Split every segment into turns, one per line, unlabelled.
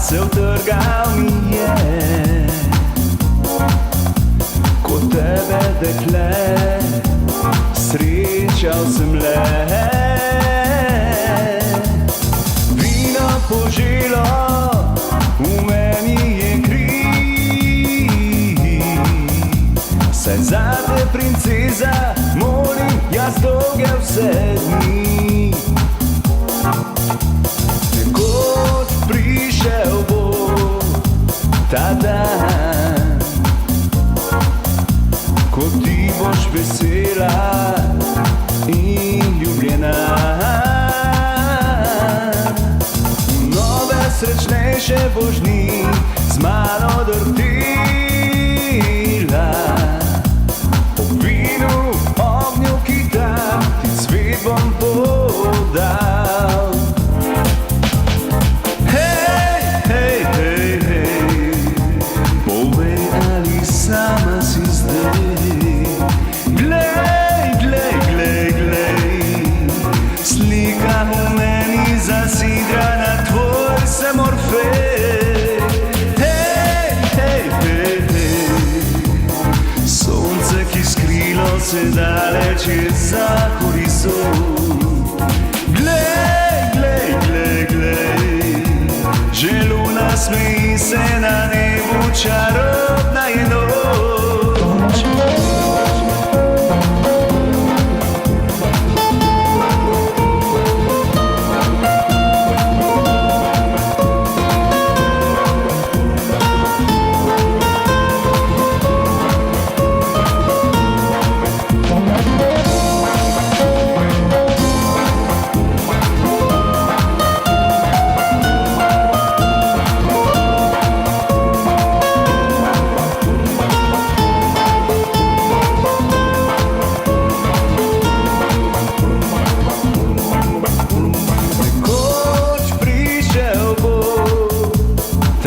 se utrgal mi je. Ko tebe, dekle, srečal sem le. Vino poželo, v meni je kri. Saj zate, princeza, molim jaz dolge vse dni. Nekoč prišel bo ta dan, ko ti boš vesela in ljubljena. V nove srečnejše boš dni z mano drtila. Ob vinu, ognju, kitar, ti cvet bom podal. Hej, hej, hej, hej, povej, ali sama si zdaj. Glej, glej, glej, glej, slika v meni zasidrana, tvoj sem Orfej. Hej, hej, hej, hej, sonce, ki skrilo se daleč je za horizont. Glej, glej, glej, glej, že luna smeji se na nebu, čarobna je noč.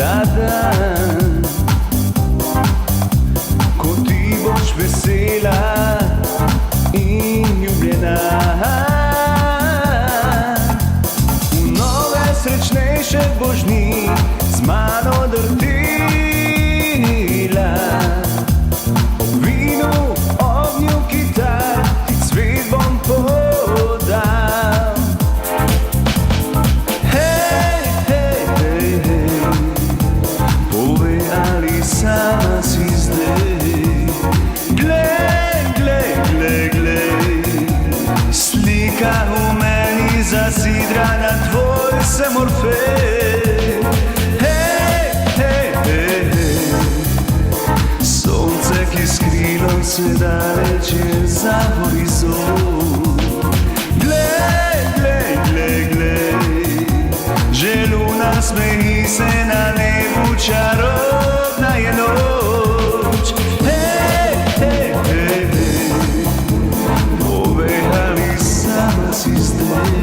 Ta dan, ko ti boš vesela in ljubljena. V nove srečnejše boš dni z mano drtila. Ob vinu, ognju, kitar, ti cvet bom podal. Hej, hej, hej, hej, povej, ali sama si zdaj. Glej, glej, glej, glej, slika v meni zasidrana, tvoj sem Orfej. Hej, hej, hej, hej, sonce, ki skrilo se daleč je za horizont. Glej, glej, glej, glej, že luna smeji se na nebu, čarobna je noč. Hej, hej, hej, hej, povej, ali sama si zdaj.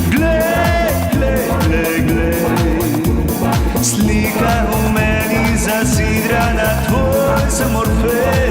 Glej, glej, glej, glej, slika v meni zasidrana, tvoj sem Orfej.